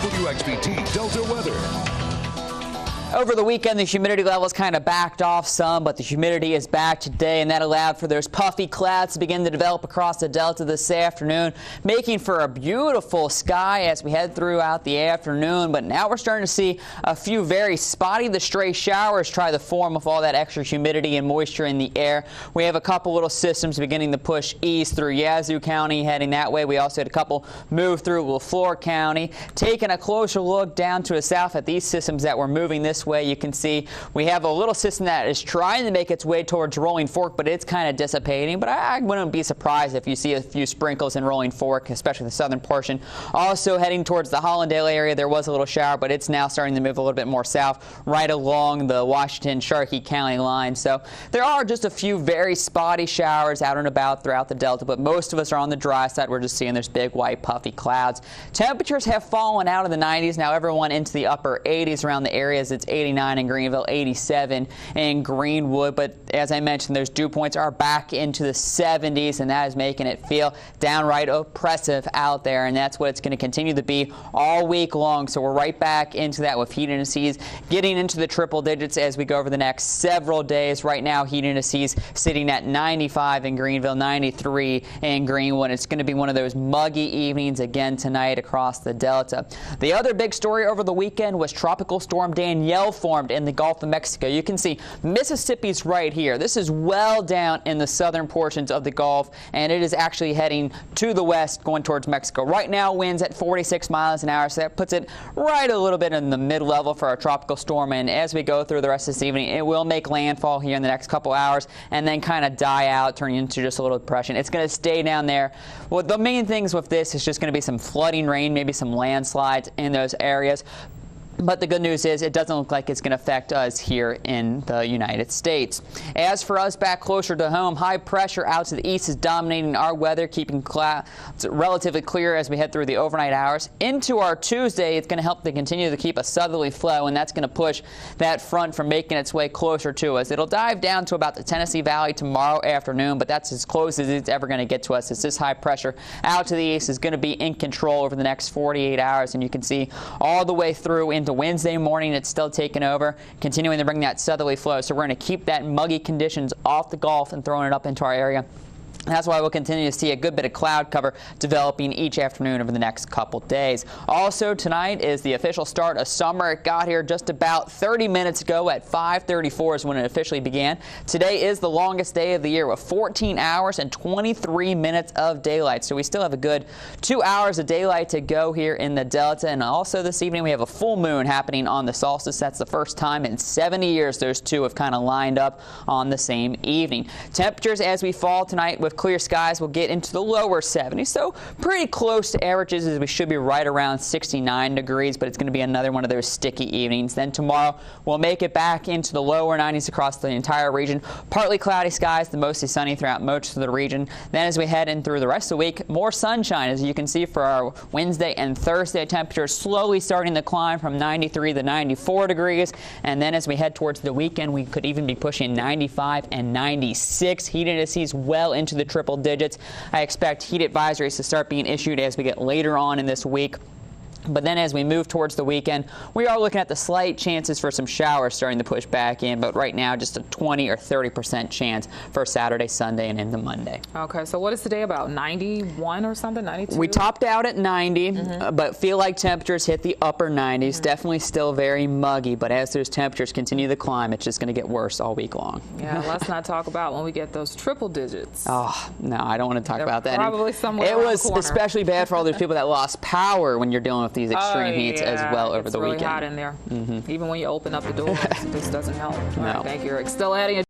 WXBT Delta weather. Over the weekend, the humidity levels kind of backed off some, but the humidity is back today, and that allowed for those puffy clouds to begin to develop across the Delta this afternoon, making for a beautiful sky as we head throughout the afternoon. But now we're starting to see a few very spotty to stray showers try to form with all that extra humidity and moisture in the air. We have a couple little systems beginning to push east through Yazoo County, heading that way. We also had a couple move through LaFleur County. Taking a closer look down to the south at these systems that were moving this way, you can see we have a little system that is trying to make its way towards Rolling Fork, but it's kind of dissipating. But I wouldn't be surprised if you see a few sprinkles in Rolling Fork, especially the southern portion. Also heading towards the Hollandale area, there was a little shower, but it's now starting to move a little bit more south right along the Washington-Sharkey County line. So there are just a few very spotty showers out and about throughout the Delta, but most of us are on the dry side. We're just seeing there's big white puffy clouds. Temperatures have fallen out of the 90s. Now everyone into the upper 80s around the areas. It's 89 in Greenville, 87 in Greenwood. But as I mentioned, those dew points are back into the 70s, and that is making it feel downright oppressive out there. And that's what it's going to continue to be all week long. So we're right back into that with heat indices getting into the triple digits as we go over the next several days. Right now, heat indices sitting at 95 in Greenville, 93 in Greenwood. It's going to be one of those muggy evenings again tonight across the Delta. The other big story over the weekend was Tropical Storm Danielle formed in the Gulf of Mexico. You can see Mississippi's right here. This is well down in the southern portions of the Gulf, and it is actually heading to the west going towards Mexico. Right now, winds at 46 miles an hour, so that puts it right a little bit in the mid-level for a tropical storm. And as we go through the rest of this evening, it will make landfall here in the next couple hours and then kind of die out, turning into just a little depression. It's going to stay down there. Well, the main things with this is just going to be some flooding rain, maybe some landslides in those areas. But the good news is it doesn't look like it's going to affect us here in the United States. As for us back closer to home, high pressure out to the east is dominating our weather, keeping clouds relatively clear as we head through the overnight hours. Into our Tuesday, it's going to help to continue to keep a southerly flow, and that's going to push that front from making its way closer to us. It'll dive down to about the Tennessee Valley tomorrow afternoon, but that's as close as it's ever going to get to us. As this high pressure out to the east is going to be in control over the next 48 hours, and you can see all the way through into Wednesday morning, it's still taking over, continuing to bring that southerly flow. So we're going to keep that muggy conditions off the Gulf and throwing it up into our area. That's why we'll continue to see a good bit of cloud cover developing each afternoon over the next couple days. Also tonight is the official start of summer. It got here just about 30 minutes ago at 5:34 is when it officially began. Today is the longest day of the year with 14 hours and 23 minutes of daylight. So we still have a good 2 hours of daylight to go here in the Delta. And also this evening we have a full moon happening on the solstice. That's the first time in 70 years those two have kind of lined up on the same evening. Temperatures as we fall tonight with clear skies will get into the lower 70s, so pretty close to averages as we should be right around 69 degrees, but it's going to be another one of those sticky evenings. Then tomorrow we'll make it back into the lower 90s across the entire region. Partly cloudy skies, the mostly sunny throughout most of the region. Then as we head in through the rest of the week, more sunshine, as you can see for our Wednesday and Thursday temperatures slowly starting to climb from 93 to 94 degrees. And then as we head towards the weekend, we could even be pushing 95 and 96. Heat indices well into the triple digits. I expect heat advisories to start being issued as we get later on in this week. But then as we move towards the weekend, we are looking at the slight chances for some showers starting to push back in. But right now, just a 20 or 30% chance for Saturday, Sunday, and into Monday. Okay, so what is today about? 91 or something? 92? We topped out at 90, but feel like temperatures hit the upper 90s. Definitely still very muggy. But as those temperatures continue to climb, it's just going to get worse all week long. Yeah, let's not talk about when we get those triple digits. Oh, no, I don't want to talk about that. Probably somewhere It was especially bad for all those people that lost power when you're dealing with these extreme heats as well over the weekend. It's really hot in there. Even when you open up the door, this doesn't help. All right, thank you, Rick. Still adding